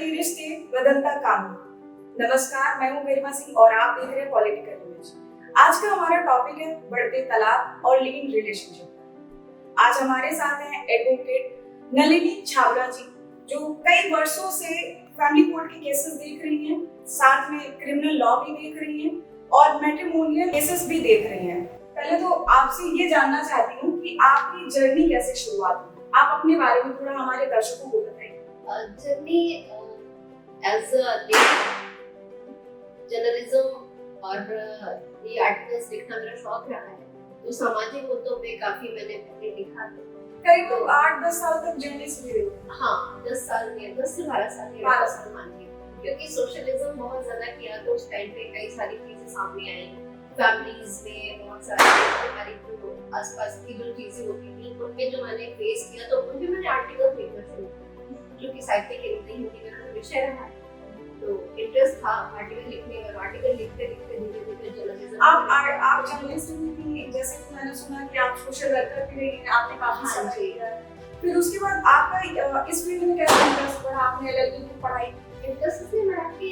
बदलते रिश्ते बदलता कानून। नमस्कार, मैं हूँ गरिमा सिंह और आप देख रहे हैं पॉलिटिकल न्यूज। आज का हमारा टॉपिक है बढ़ते तलाक और लिविंग रिलेशनशिप। आज हमारे साथ हैं एडवोकेट नलिनी छाबड़ा जी, जो कई वर्षों से फैमिली कोर्ट के केसेस देख रही हैं, साथ में क्रिमिनल लॉ भी देख रही हैं और मैट्रिमोनियल केसेस भी देख रही हैं। पहले तो आपसे ये जानना चाहती हूँ कि आपकी जर्नी कैसे शुरुआत हुई। आप अपने बारे में थोड़ा हमारे दर्शकों को बताइए। जर्नी एज अ जर्नलिज्म और ये आर्टिकल्स लिखना मेरा शौक रहा है, तो सामाजिक मुद्दों पे काफी मैंने पहले लिखा है। करीब 8-10 साल तक जर्नलिस्ट भी रही। हाँ, 10 साल में 10 से 12 साल में 12 साल मान के, क्योंकि सोशलिज्म बहुत ज्यादा किया तो उस टाइम पे कई सारी चीजें सामने आई। फैमिलीज में बहुत सारी हमारी जो आसपास की जो चीजें होती थी उनके जो मैंने फेस किया, तो उनके मैंने आर्टिकल लिखना शुरू किया, जो कि साहित्य के रूप में हिंदी मेरा विषय रहा है। तो इंटरेस्ट था आर्टिकल लिखने में, और आर्टिकल लिखते लिखते धीरे धीरे जर्नलिज्म। आप जर्नलिस्ट भी, जैसे कि मैंने सुना कि आप सोशल वर्कर भी रही हैं, आपने काफी समय दिया है। फिर उसके बाद आपका इस फील्ड में कैसे इंटरेस्ट बढ़ा? आपने एलएलबी की पढ़ाई इंटरेस्ट इसलिए बढ़ा कि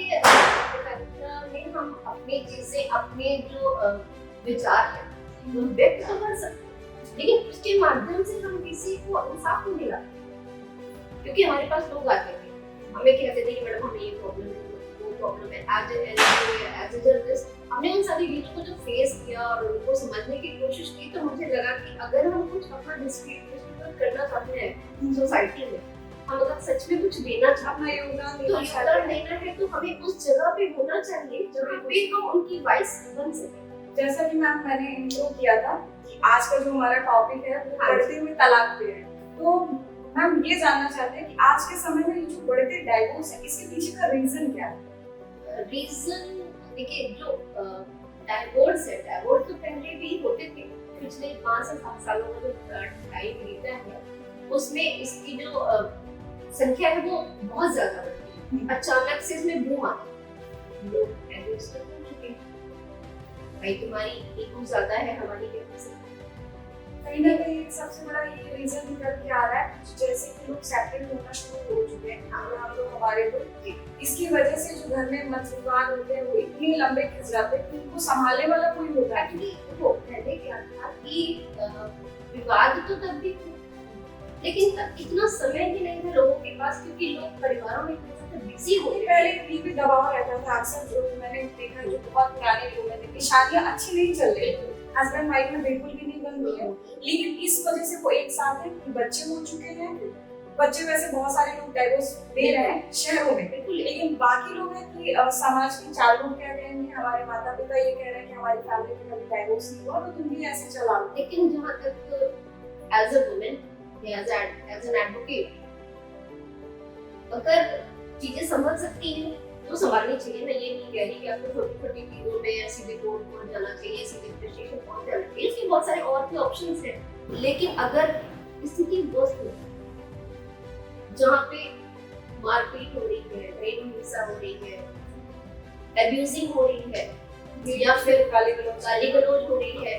में हम अपनी चीजें, अपने जो विचार है वो व्यक्त तो कर सकते हैं, लेकिन उसके माध्यम से हम किसी को इंसाफ नहीं दिला, क्योंकि हमारे पास लोग आते थे, हमें कहते थे कि मैडम हमें ये प्रॉब्लम है, वो प्रॉब्लम है। एज ए जर्नलिस्ट हमने उन सारी चीजों को जो फेस किया और उनको समझने की कोशिश की, तो मुझे लगा कि अगर हम कुछ अपना डिस्ट्रीब्यूट करना चाहते हैं सोसाइटी में, हम अगर सच में कुछ देना चाहते हैं, योगदान देना है, तो हमें उस जगह पे होना चाहिए जहाँ पे हम उनकी वॉइस बन सके। जैसा कि मैंने इंट्रो किया था कि आज का जो हमारा टॉपिक है वो बढ़ते हुए तलाक पे है, तो मैम ये जानना चाहते हैं कि आज के समय में जो बढ़ते डाइवोर्स है, इसके पीछे का रीजन क्या है? रीजन देखिए, जो डाइवोर्स है, डाइवोर्स तो पहले भी होते थे, पिछले 5 से 7 सालों का जो टाइम बीता है उसमें इसकी जो संख्या है वो बहुत ज्यादा बढ़ी है। अचानक से इसमें बूम आ गई, लोग डाइवोर्स कर चुके हैं, भाई तुम्हारी ईगो ज्यादा है, हमारी कैपेसिटी। कहीं ना कहीं सबसे बड़ा ये रीजन निकल के आ रहा है, जैसे कि लोग सेपरेट होना शुरू हो चुके हैं, हम लोग हमारे लोग, इसकी वजह से जो घर में मतविवाद होते हैं वो इतने लंबे खिंच जाते हैं कि उनको संभालने वाला कोई होता है। एक्चुअली वो पहले क्या था कि विवाद तो तब भी थे, लेकिन तब इतना समय ही नहीं था लोगों के पास, क्योंकि लोग परिवारों में बिजी हो गए। पहले ये भी दबाव रहता था, अक्सर जो मैंने देखा, जो बहुत पुराने लोग हैं कि शादियां अच्छी नहीं चल रही, हस्बैंड वाइफ में बिल्कुल भी नहीं बन रही है, लेकिन इस वजह से वो एक साथ है कि बच्चे हो चुके हैं। बच्चे वैसे बहुत सारे लोग डाइवोर्स दे रहे हैं शहरों में, लेकिन बाकी लोग हैं कि समाज के 4 लोग कह रहे हैं, हमारे माता पिता ये कह रहे हैं कि हमारी फैमिली में कभी डाइवोर्स नहीं हुआ, तो तुम भी ऐसे चला लो। लेकिन जहाँ तक as a woman as an advocate अगर चीजें समझ सकती हैं तो संभालनी चाहिए। मैं ये नहीं कह रही कि आपको छोटी छोटी चीजों में सीधे कोर्ट पहुंच जाना चाहिए, सीधे पुलिस स्टेशन पहुंच जाना चाहिए, इसके बहुत सारे और भी ऑप्शंस हैं। लेकिन अगर स्थिति वर्स्ट हो जहाँ पे मारपीट हो रही है, घरेलू हिंसा हो रही है, एब्यूजिंग हो रही है, या फिर गाली गलौज हो रही है,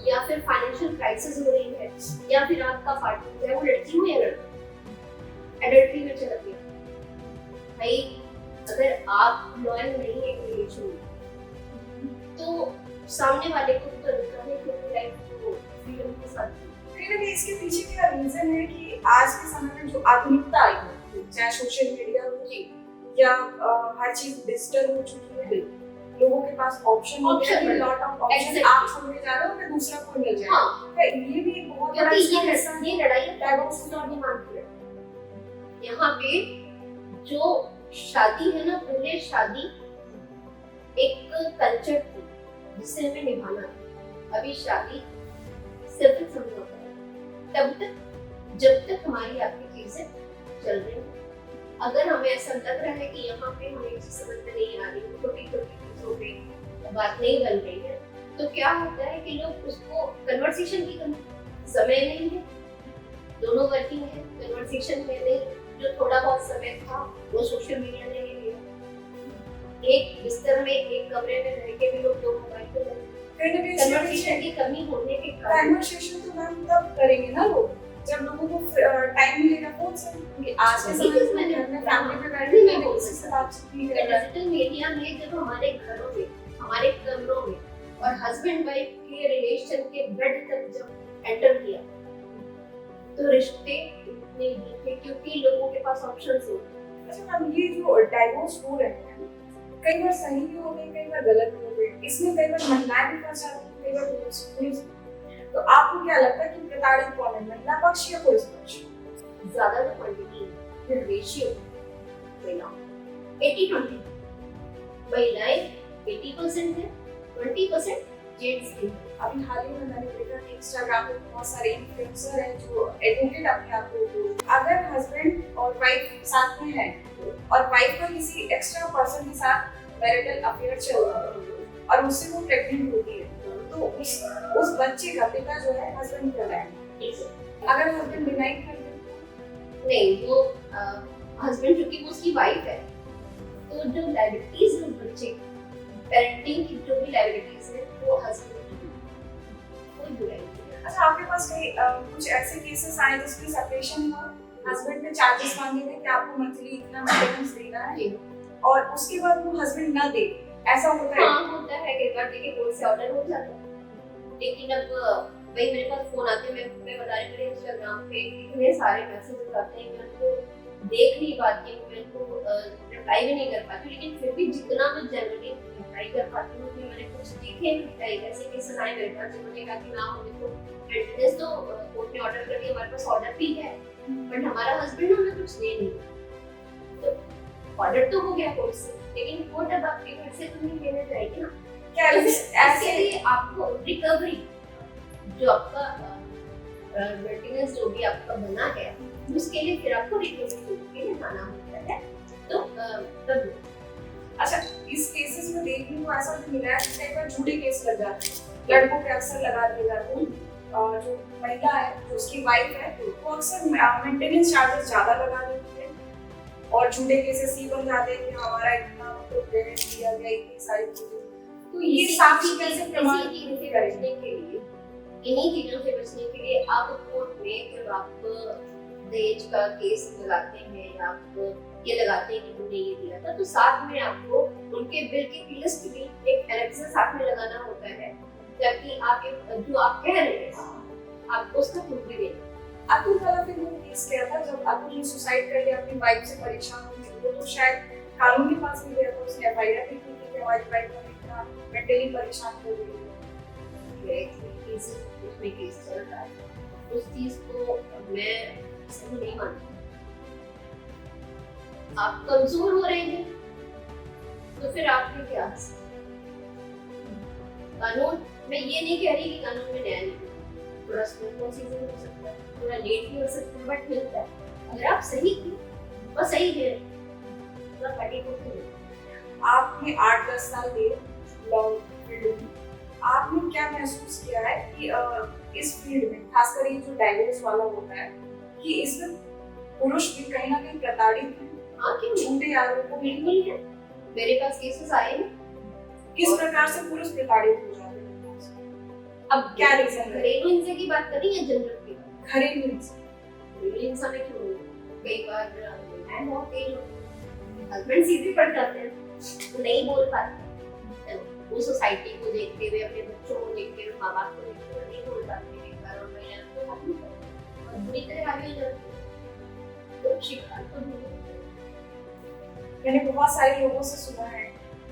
या फिर फाइनेंशियल क्राइसिस हो रही है, या फिर आपका पार्टनर चाहे वो लड़की हो या लड़का एडल्ट्री में चला गया, भाई अगर आप लॉयल नहीं है रिलेशन में, तो सामने वाले को तो लगता है कि अपनी लाइफ को फ्रीडम के साथ। कहीं ना कहीं इसके पीछे क्या रीजन है कि आज के समय में जो आधुनिकता आई है, चाहे सोशल मीडिया हो या हर चीज डिजिटल हो चुकी है, लोगों के पास ऑप्शन हो गया है, लॉट ऑफ ऑप्शन, आप छोड़ने जा रहे हो फिर दूसरा कोई मिल जाएगा। हाँ, ये भी एक बहुत बड़ा ये लड़ाई डाइवोर्स की नहीं मानती है। यहाँ पे जो शादी है ना, पहले शादी एक कल्चर थी जिसे हमें निभाना है। अभी शादी सिर्फ एक समझौता है, तब तक जब तक हमारी आपकी चीजें चल रही हैं। अगर हमें ऐसा लग रहा है कि यहाँ पे हमें चीज समझ में नहीं आ रही, छोटी छोटी चीजों पे बात नहीं बन रही है, तो क्या होता है कि लोग उसको कन्वर्सेशन की कमी, समय नहीं है, दोनों वर्किंग है, कन्वर्सेशन में नहीं, जो थोड़ा बहुत समय था वो सोशल मीडिया ने ले लिया। एक बिस्तर में, एक कमरे में रह के भी लोग 2 मोबाइल पे लगे। कन्वर्सेशन की कमी होने के कारण कन्वर्सेशन तो मैम तब करेंगे ना लोग जब लोगों को टाइम मिलेगा फोन से, क्योंकि आज के समय में घर में फैमिली में बैठे किसी से बातचीत नहीं कर रहा है। डिजिटल मीडिया में जब हमारे घरों में, हमारे कमरों में और हस्बैंड वाइफ के रिलेशन के बेड तक जब एंटर किया तो रिश्ते नहीं थे, क्योंकि लोगों के पास ऑप्शंस होते हैं। अच्छा मैम, ये जो डाइवोर्स हो रहे हैं कई बार सही भी हो गए, कई बार गलत भी हो गए, इसमें कई बार महिलाएं भी फंस जाती हैं, कई बार पुरुष। तो आपको क्या लगता है कि प्रताड़ित कौन है, महिला पक्ष या पुरुष पक्ष? ज्यादा तो क्वांटिटी है, फिर रेशियो महिला 80-20, महिलाएं 80% है, 20% जेंट्स भी। अभी हाल ही में मैंने देखा कि इंस्टाग्राम पे बहुत सारे इन्फ्लुएंसर हैं जो एडवोकेट अपने आप को, अगर हस्बैंड और वाइफ साथ में है और वाइफ का किसी एक्स्ट्रा पर्सन के साथ मैरिटल अफेयर चल रहा है और उससे वो प्रेग्नेंट होती है, तो उस बच्चे का पिता जो है हस्बैंड कहलाएगा। अगर हस्बैंड डिनाई कर दे, नहीं, वो हस्बैंड क्योंकि वो उसकी वाइफ है, तो जो लायबिलिटीज है बच्चे, पेरेंटिंग की जो भी लायबिलिटीज है वो हस्बैंड की, कोई बुराई नहीं। अच्छा आपके पास कुछ ऐसे केसेस आए जिसमें सेपरेशन हुआ, हस्बैंड ने चार्जेस मांगे थे कि आपको मंथली इतना मेंटेनेंस देना है और उसके बाद वो हस्बैंड ना दे, ऐसा होता है? हाँ होता है, कई बार देखिए कोर्ट से ऑर्डर हो जाता है, लेकिन अब वही मेरे पास फोन आते हैं, मैं बता रही हूँ इंस्टाग्राम पे इतने सारे मैसेजेस आते हैं, मैं उनको देख नहीं पाती हूँ, मैं उनको रिप्लाई भी नहीं कर पाती हूँ, लेकिन फिर भी जितना मैं जनरली रिप्लाई कर पाती हूँ, मैंने कुछ देखे रिप्लाई ऐसे केसेस आए मेरे पास जिन्होंने कहा कि ना हमें तो मेंटेनेंस तो कोर्ट ने ऑर्डर कर दिया, हमारे पास ऑर्डर भी है, बट हमारा हस्बैंड हमें कुछ दे नहीं, तो ऑर्डर तो हो गया कोर्ट से, लेकिन कोर्ट अब आपके घर से तो नहीं लेने जाएगी ना। क्या ऐसे लिए आपको रिकवरी जो आपका मेंटेनेंस जो भी आपका बना है उसके लिए फिर आपको रिकवरी के लिए जाना होता है, तो तब। अच्छा इस केसेस में देखने को ऐसा भी मिला है कि कई बार झूठे केस लग जाते हैं, लड़कों पे अक्सर लगा दिए जाते हैं, जो महिला है जो उसकी वाइफ है वो अक्सर मेंटेनेंस चार्जेस ज्यादा लगा देती है और झूठे केसेस ही बन जाते हैं कि हमारा इतना तो पेमेंट दिया गया, इतनी सारी चीजें। तो ये साक्षी कैसे प्रमाण बचने के लिए, इन्हीं चीजों से बचने के लिए आप कोर्ट में जब आप दहेज का केस लगाते हैं या आप ये लगाते हैं कि तुमने ये दिया था, तो साथ में आपको उनके बिल की लिस्ट भी एक अलग से साथ में लगाना होता है, ताकि आप जो आप कह रहे हैं आपको उसका प्रूफ भी देना। अतुल वाला फिर वो केस क्या था जब अतुल ने सुसाइड कर लिया अपनी वाइफ से परेशान होकर, तो शायद कानून के पास भी गया था, उसने एफआईआर भी की थी कि हमारी वाइफ को इतना मेंटली परेशान कर रही है। उसमें केस चल रहा है, उस चीज को मैं सही नहीं मानती। आप कमजोर हो रहे हैं तो फिर आपके क्या कानून, मैं ये नहीं कह रही कि कानून में न्याय नहीं, थोड़ा स्लो सीजन हो सकता है, थोड़ा लेट भी हो सकता है, बट मिलता है। अगर आप सही थे और सही है तो पार्टी को आपने 8-10 साल दिए लॉ फील्ड में, आपने क्या महसूस किया है कि इस फील्ड में खासकर ये जो डाइवोर्स वाला होता है कि इसमें पुरुष भी कहीं ना कहीं प्रताड़ित हैं? हाँ क्यों झूठे आरोपों में बिल्कुल है, मेरे पास केसेस आए हैं। किस प्रकार से पुरुष प्रताड़ित हो जाते हैं? अब क्या रीजन है? घरेलू हिंसा की बात करें या जनरल की बात? घरेलू हिंसा। घरेलू हिंसा में क्यों कई बार मैं बहुत तेज हस्बैंड सीधे पड़ जाते हैं, तो नहीं बोल पाते, वो सोसाइटी को देखते हुए, अपने बच्चों को देखते हुए, माँ बाप को देखते हुए नहीं बोल पाते, एक बार और महिला को और बुरी तरह हावी हो जाती है, तो शिकार तो मैंने बहुत सारे लोगों से सुना है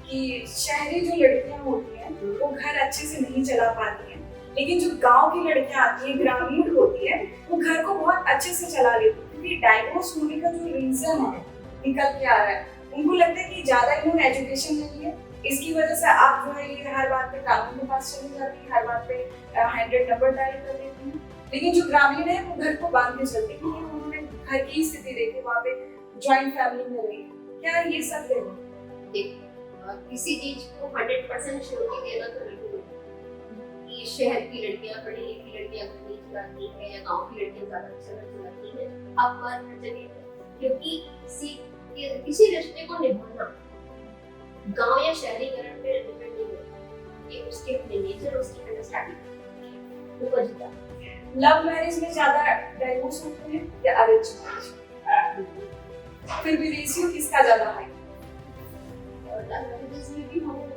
कि शहरी जो लड़कियां होती हैं वो घर अच्छे से नहीं चला पाती हैं, लेकिन जो गांव की लड़कियां आती हैं, ग्रामीण होती हैं, वो घर को बहुत अच्छे से चला लेती हैं, क्योंकि डाइवोर्स होने का जो रीजन है निकल के आ रहा है, उनको लगता है कि ज्यादा इन्होंने एजुकेशन नहीं है, इसकी वजह से आप जो है ये हर बात पे कानून के पास चली जाती है, हर बात पे 100 नंबर डायल कर देती है, लेकिन जो ग्रामीण है वो घर को बांध के चलती है, क्योंकि उन्होंने घर की स्थिति देखी, वहाँ पे ज्वाइंट फैमिली में रही। क्या ये सब है? किसी चीज को 100% श्योरिटी देना तो बिल्कुल नहीं। ये शहर की लड़कियां, पढ़ी लिखी लड़कियां घर नहीं चलाती है या गांव की लड़कियां ज्यादा अच्छा चलाती है, अब बात हर जगह है, क्योंकि किसी रिश्ते को निभाना गांव या शहरीकरण पे डिपेंड नहीं होता, ये उसके अपने नेचर, उसकी अंडरस्टैंडिंग ऊपर जाता है। लव मैरिज में ज्यादा डाइवोर्स होते हैं या अरेंज मैरिज? फिर भी रेशियो किसका ज्यादा है? मैरिजेस में भी होने लगा।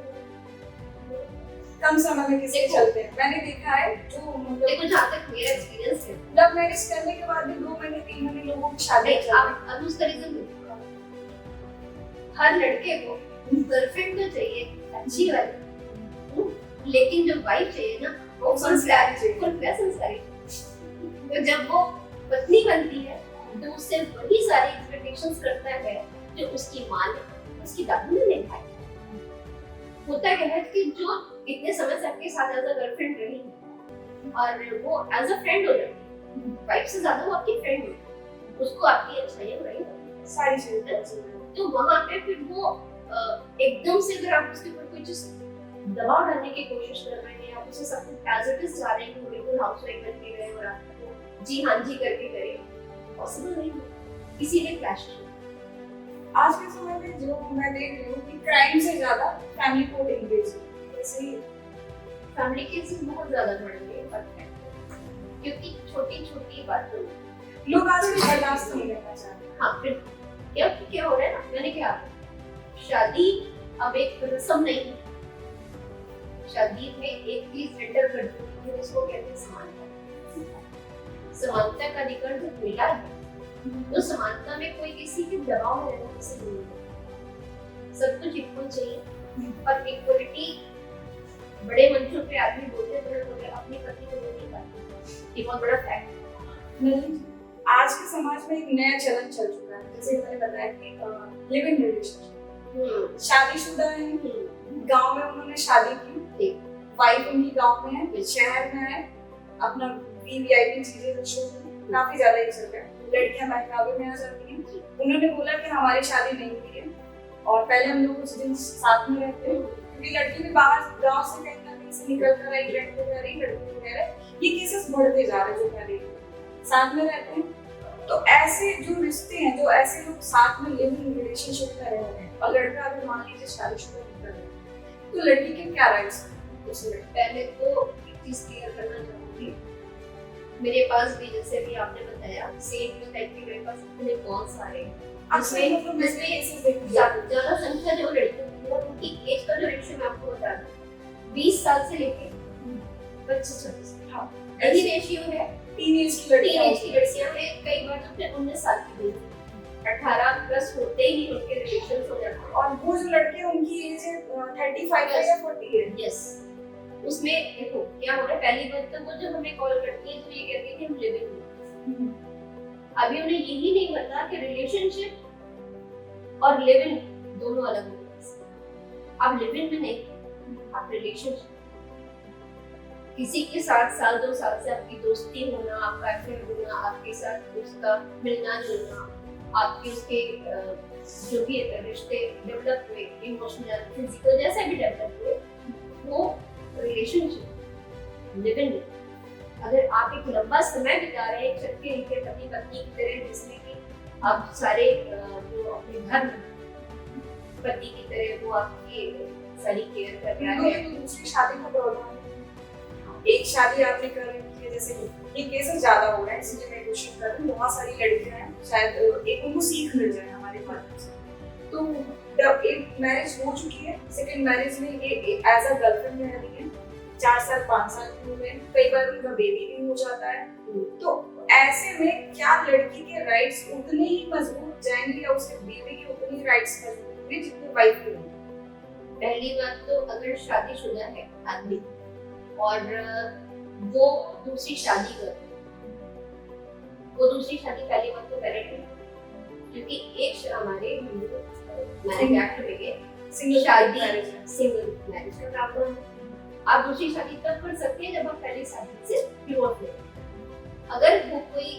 कम समय में किसी देखो। चलते हैं। मैंने देखा है जो मतलब देखो जहाँ तक मेरा एक्सपीरियंस है, लव मैरिज करने के बाद भी 2 महीने 3 महीने लोगों की शादी नहीं, आप उसका रीजन देखो, हर लड़के को गर्लफ्रेंड तो चाहिए अच्छी वाली, लेकिन जो वाइफ चाहिए ना वो संस्कारी चाहिए, संस्कारी। तो जब वो पत्नी बनती है तो उससे वही सारी एक्सपेक्टेशंस करता है जो उसकी माँ ने, उसकी दादी ने निभाई। होता क्या है कि जो इतने समय से आपके साथ एज अ गर्लफ्रेंड रही है और वो एज अ फ्रेंड हो जाती है, वाइफ से ज्यादा वो आपकी फ्रेंड है, उसको आपकी अच्छाइयाँ बुराइयाँ सारी चीजें। तो वहाँ पे फिर वो एकदम से अगर आप उसके ऊपर कोई चीज दबाव डालने की कोशिश कर रहे हैं, आप उसे सब कुछ एज इट इज चाह रहे हैं कि वो बिल्कुल हाउसवाइफ बन के गए और आपको जी हाँ जी करके करे, पॉसिबल नहीं है, इसीलिए क्लैश किया। आज के समय में जो मैं देख रही हूँ कि क्राइम से ज्यादा फैमिली कोर्ट इंगेज है। जैसे फैमिली केसेस बहुत ज्यादा बढ़ गए हैं, क्योंकि छोटी छोटी बातों लोग आजकल बर्दाश्त नहीं करना चाहते। हाँ, फिर क्या हो रहा है ना, मैंने क्या, शादी अब एक रस्म नहीं है, शादी में एक चीज एंटर कर चुकी है, उसको कहते हैं समानता। समानता का अधिकार जब मिला है तो समानता में कोई किसी के दबाव में रहना पसंद नहीं है, सब कुछ इक्वल चाहिए। और इक्वलिटी बड़े मंचों पे आदमी बोलते हैं, अपनी पत्नी को नहीं पाते, ये बहुत बड़ा फैक्ट नहीं, आज के समाज में एक नया चलन चल चुका है। जैसे मैंने बताया कि लिव इन रिलेशनशिप, शादीशुदा है, गांव में उन्होंने शादी की, वाइफ उनकी गांव में है, शहर में है, अपना वीवीआईपी चीजें शो काफी ज्यादा ही चल रहा है। लड़कियां बहकावे में आ जाती हैं। उन्होंने बोला कि हमारी शादी नहीं हुई है और पहले हम लोग कुछ दिन साथ में रहते हैं, क्योंकि लड़की भी बाहर गांव से कहीं ना कहीं से निकल कर आई, लड़के रह रही, लड़के रह रहे, ये केसेस बढ़ते जा रहे हैं। जो पहले साथ में रहते हैं, तो ऐसे जो रिश्ते हैं, जो ऐसे लोग साथ में लिव इन रिलेशनशिप में रह रहे हैं और लड़का अगर मान लीजिए शादीशुदा नहीं कर रहा है, तो लड़की के क्या राइट्स हैं उसमें? पहले तो एक चीज क्लियर करना चाहूंगी, मेरे पास भी जैसे भी आपने बताया सेम टाइप के मेरे पास इतने कौन सारे जिसमें ज्यादा संख्या जो लड़कियों की उनकी एज का जो रेशियो मैं आपको बता दूं 20 साल से लेके 25-26 यही रेशियो है। टीनेज की लड़कियां हैं, कई बार तो फिर 19 साल की भी 18 प्लस होते ही उनके रिलेशंस हो जाते हैं। और वो जो लड़के हैं उनकी एज 35 है या 40 है। यस, उसमें देखो क्या हो रहा है, पहली बात तो वो जब हमें कॉल करती है तो ये कहती है कि हम लिविंग में, अभी उन्हें यही नहीं पता कि रिलेशनशिप और लिविंग दोनों अलग होते हैं। आप लिविंग में नहीं, आप रिलेशनशिप, किसी के साथ साल 2 साल से आपकी दोस्ती होना, आपका अफेयर होना, आपके साथ उसका मिलना जुलना, आपके उसके जो भी रिश्ते डेवलप हुए, इमोशनल फिजिकल जैसे भी डेवलप हुए, वो रिलेशनशिप लिविंग में। अगर आप एक लंबा समय बिता रहे हैं एक छत के नीचे पति पत्नी की तरह, जिसमें कि आप सारे जो अपने घर में पति की तरह वो आपकी सारी केयर कर रहा है, तो दूसरी शादी का प्रॉब्लम, एक शादी आपने कर रखी है, जैसे ये केसेस ज्यादा हो रहे हैं, इसलिए मैं कोशिश कर रही हूँ, बहुत सारी लड़कियां हैं, शायद एक उनको सीख मिल जाए हमारे माध्यम से। तो जब एक मैरिज हो चुकी है, सेकंड मैरिज में ये एज अ गर्लफ्रेंड रह रही है, 4 साल 5 साल की उम्र में, कई बार उनका बेबी भी हो जाता है, तो ऐसे में क्या लड़की के राइट्स उतने ही मजबूत जाएंगे या उसके बेबी के उतने ही राइट्स मजबूत होंगे जितने वाइफ के होंगे? पहली बात तो अगर शादीशुदा है आदमी और वो दूसरी शादी कर, वो दूसरी शादी पहली बात तो करे नहीं, क्योंकि एक हमारे हिंदू मैरिज एक्ट में सिंगल मैरिज का प्रावधान है। आप दूसरी शादी तब कर सकते हैं जब आप पहली शादी से डिवोर्स लें। अगर वो कोई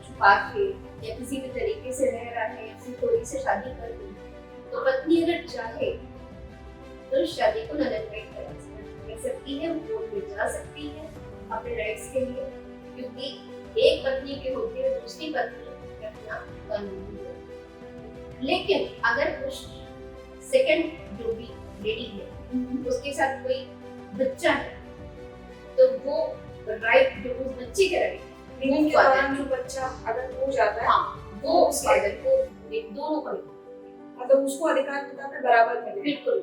छुपा के या किसी भी तरीके से रह रहा है या फिर कोई से शादी कर दी, तो पत्नी अगर चाहे तो शादी को नलनवाइड कर सकती है, कोर्ट में जा सकती है अपने राइट्स के लिए, क्योंकि एक पत्नी के होते हुए दूसरी पत्नी रखना कानूनी है। लेकिन अगर उस सेकंड जो भी लेडी है उसके साथ कोई बच्चा है, तो वो राइट जो उस बच्चे के राइट लिविंग के दौरान जो बच्चा अगर हो जाता है, हाँ, वो उसके अगर को दोनों को मतलब उसको अधिकार पिता पे बराबर मिले। बिल्कुल,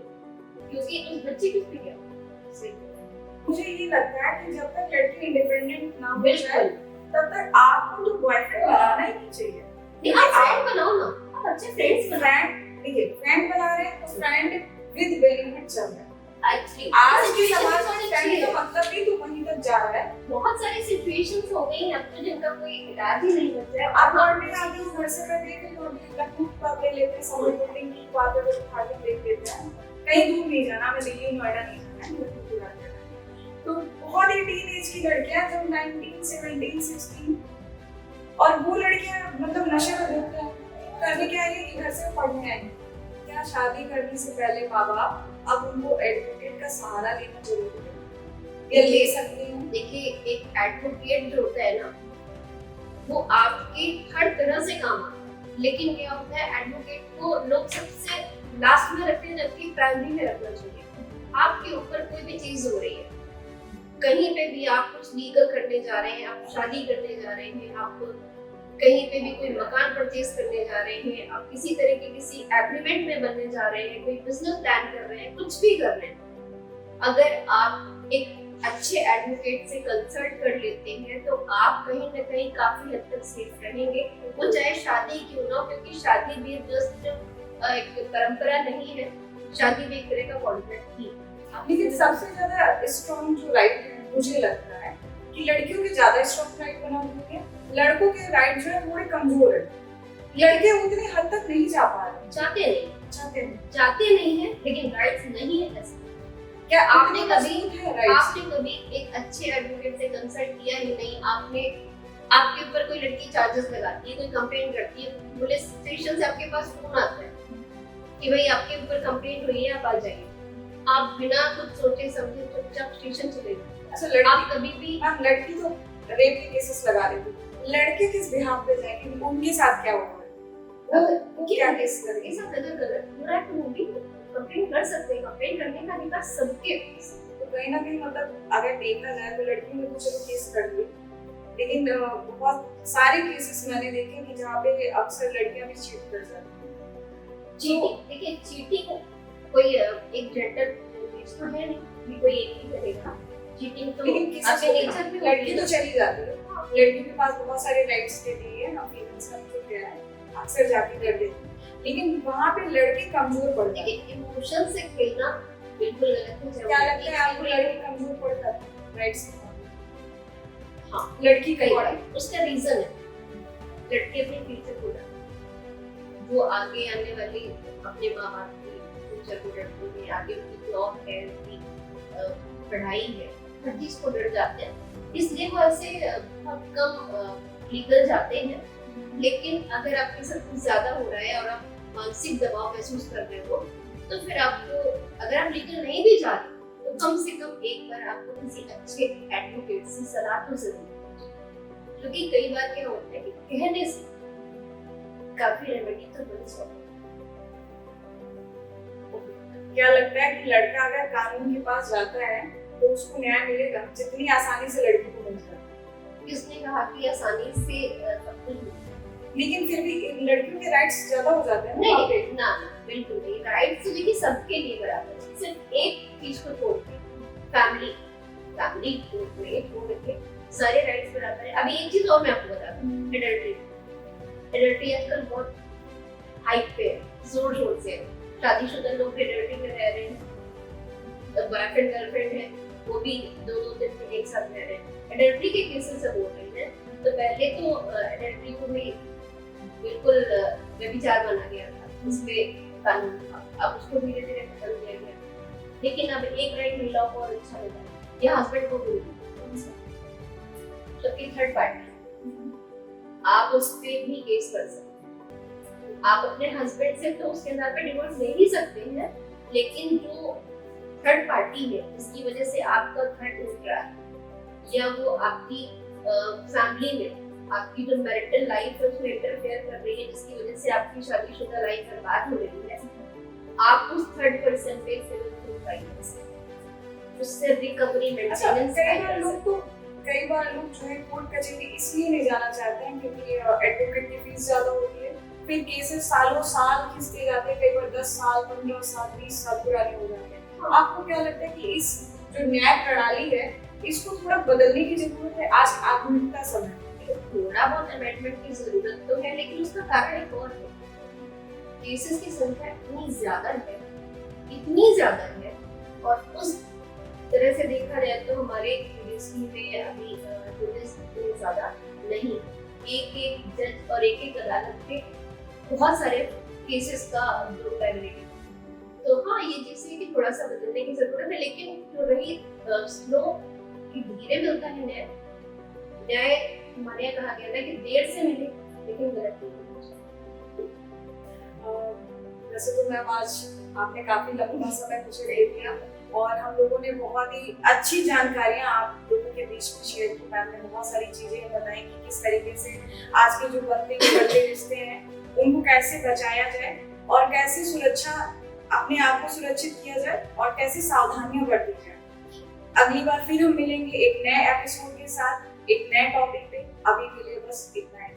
क्योंकि उस बच्चे की फिर क्या मुझे ये लगता है कि जब तक लड़की इंडिपेंडेंट ना हो जाए बिल्कुल तब तक आपको तो बॉयफ्रेंड बनाना ही नहीं चाहिए। नहीं, आप फ्रेंड बनाओ ना, आप अच्छे फ्रेंड्स बनाओ। फ्रेंड देखिए, फ्रेंड बना रहे हैं तो फ्रेंड विद बेनिफिट चल रहा है। एक्चुअली आज के समाज में फ्रेंड का मतलब ही तो वहीं तक जा रहा है। बहुत सारी सिचुएशंस हो गई हैं अब तो जिनका कोई इलाज ही नहीं बच रहा है। आप लौटने आगे उस घर से मैं देख रही हूँ, लखनऊ की बात ले लेते हैं, समय बिल्डिंग की बात अगर उठा के देख लेते हैं, कहीं दूर नहीं जाना, मैं दिल्ली नोएडा नहीं जाना है, लखनऊ की बात करना है। तो बहुत ही टीनेज की लड़कियां जो 19, 17, 16 और वो लड़कियां मतलब नशे में धुत हैं, करने क्या है कि घर से पढ़ने आई। क्या शादी करने से पहले माँ बाप अब उनको एडवोकेट का सहारा लेना जरूरी है या ले सकते हैं? देखिए, एक एडवोकेट जो होता है ना, वो आपके हर तरह से काम आता है, लेकिन क्या होता है एडवोकेट को लोग सबसे लास्ट में रखते हैं, जबकि प्राइमरी में रखना चाहिए। आपके ऊपर कोई भी चीज हो रही है, कहीं पे भी आप कुछ लीगल करने जा रहे हैं, आप शादी करने जा रहे हैं, आप कहीं पे भी कोई मकान परचेज करने जा रहे हैं, आप किसी तरह के किसी एग्रीमेंट में बनने जा रहे हैं, कोई बिजनेस प्लान कर रहे हैं, कुछ भी कर रहे हैं, अगर आप एक अच्छे एडवोकेट से कंसल्ट कर लेते हैं तो आप कहीं ना कहीं काफी हद तक सेफ रहेंगे। वो चाहे शादी क्यों ना हो, क्योंकि शादी भी जस्ट एक परंपरा नहीं है, शादी भी एक तरह का कॉन्ट्रैक्ट ही है। लेकिन सबसे ज्यादा स्ट्रॉन्ग जो राइट है मुझे लगता है कि लड़कियों के ज्यादा स्ट्रॉन्ग राइट बना हुए हैं, लड़कों के राइट जो है थोड़े कमजोर है। लड़के उतनी हद तक नहीं जा पा रहे। चाहते नहीं है, लेकिन राइट्स नहीं है ऐसा। क्या आपने कभी एक अच्छे एडवोकेट से कंसल्ट किया ही नहीं? आपके ऊपर कोई लड़की चार्जेस लगाती है, कोई कंप्लेंट करती है, पुलिस स्टेशन से आपके पास फोन आता है कि भाई आपके ऊपर कंप्लेंट हुई है, आप आ जाइए। आप बिना कुछ सोचे समझे चुपचाप स्टेशन चले जाते। अच्छा, लड़की आप कभी भी लड़की तो रेप के केसेस लगा देती, लड़के किस बिहाफ पे जाएंगे? उनके साथ क्या हुआ है? वो क्या केस करेंगे? ऐसा गलत हो रहा है तो वो भी कंप्लेंट कर सकते हैं। कंप्लेंट करने का अधिकार सबके पास है। तो कहीं ना कहीं मतलब अगर देखा जाए तो लड़की ने तो चलो केस कर दिए, लेकिन बहुत सारे केसेस मैंने देखे कि जहाँ पे अक्सर लड़कियां भी चीट कर जाती हैं। चीटिंग, देखिए चीटिंग कोई एक जेंडर तो है नहीं कि कोई एक ही करेगा। चीटिंग तो अपने नेचर में लड़की तो चली जाती है, लड़की के पास बहुत सारे राइट्स के लिए है, अपीयरेंस का तो क्या है, अक्सर जाके कर देती है, लेकिन वहाँ पे लड़के कमजोर पड़ जाते हैं। इमोशन से खेलना बिल्कुल गलत है। क्या लगता है आपको लड़के कमजोर पड़ जाते हैं राइट्स के? हाँ, लड़की कई का उसका रीजन है लड़की अपने फ्यूचर को डरती, वो आगे आने वाली अपने माँ बाप की फ्यूचर को डरती है, आगे उनकी जॉब है, उनकी पढ़ाई है, हर चीज को डर जाते हैं। इसलिए वो ऐसे बहुत कम लीगल जाते हैं। लेकिन अगर आपके साथ कुछ ज्यादा हो रहा है और आप मानसिक दबाव महसूस कर रहे हो, तो फिर आपको, अगर आप लीगल नहीं भी जा रहे तो कम से कम एक बार आपको किसी अच्छे एडवोकेट से सलाह तो जरूर, क्योंकि कई बार क्या होता है कि कहने से काफी रेमेडी तो बन सकती है। क्या लगता है कि लड़का अगर कानून के पास जाता है तो उसको न्याय मिलेगा जितनी आसानी से लड़की को मिलता है? किसने कहा कि आसानी से लेकिन फिर भी लड़कियों के राइट्स ज्यादा हो जाते हैं ना? नहीं, ना बिल्कुल नहीं। राइट्स तो देखिए सबके लिए बराबर है, सिर्फ एक चीज को छोड़ के फैमिली छोड़ के सारे राइट्स बराबर है। अभी एक चीज और मैं आपको बताता हूँ, एडल्ट्री आजकल बहुत हाइप पे है, जोर जोर से। शादीशुदा लोग एडल्ट्री में रह रहे हैं, बॉयफ्रेंड गर्लफ्रेंड है, वो भी 2-2 दिन में एक साथ रह रहे हैं। एडल्ट्री के केसेस अब हो रहे हैं। तो पहले तो एडल्ट्री को भी बिल्कुल व्यभिचार माना गया था, उसमें कानून था, अब उसको धीरे धीरे खत्म किया गया। लेकिन अब एक राइट महिलाओं को और अच्छा मिला है, या हस्बैंड को भी, तो कि थर्ड पार्टी आप उस पे भी केस कर सकते हैं। आप अपने हस्बैंड से तो उसके आधार पे डिवोर्स ले ही सकते हैं, लेकिन जो थर्ड पार्टी है जिसकी वजह से आपका घर टूट रहा है, या वो आपकी फैमिली में आपकी जो मैरिटल लाइफ है उसमें इंटरफेयर कर रही है, जिसकी वजह से आपकी शादीशुदा लाइफ बर्बाद हो रही है, आप उस थर्ड पर्सन पे सिविल फाइनेंस उससे रिकवरी मेंटेनेंस कई बार लोग जो है कोर्ट कचहरी इसलिए नहीं जाना चाहते हैं क्योंकि एडवोकेट की फीस ज्यादा होती है, फिर केसेस सालों साल खिंचते जाते हैं, कई बार 10 साल, 15 साल, 20 साल पुराने हो जाते हैं। तो आपको क्या लगता है कि इस जो न्याय प्रणाली है इसको थोड़ा बदलने की जरूरत है आज आधुनिकता समय में? थोड़ा बहुत अमेंडमेंट की जरूरत तो है, लेकिन उसका कारण एक और है। केसेस की संख्या इतनी ज्यादा है, और उस तरह से देखा जाए तो हमारे यूनिवर्सिटी में अभी जजेस इतने ज्यादा नहीं। एक जज और एक अदालत पे बहुत सारे केसेस का ग्रुप है। तो हाँ, ये जैसे कि थोड़ा सा बदलने की जरूरत है, लेकिन जो रही स्लो कि धीरे मिलता है न्याय हमारे यहाँ कहा गया था कि देर से मिले लेकिन गलत नहीं होना चाहिए। वैसे तो मैम आज आपने काफी लंबा समय मुझे दे दिया और हम लोगों ने बहुत ही अच्छी जानकारियां आप लोगों के बीच में शेयर की। मैम ने बहुत सारी चीजें बताई कि किस तरीके से आज के जो बढ़ते रिश्ते हैं उनको कैसे बचाया जाए और कैसे सुरक्षा अपने आप को सुरक्षित किया जाए और कैसे सावधानियां बरती जाए। अगली बार फिर हम मिलेंगे एक नए एपिसोड के साथ, एक नए टॉपिक पे। अभी के लिए बस इतना ही।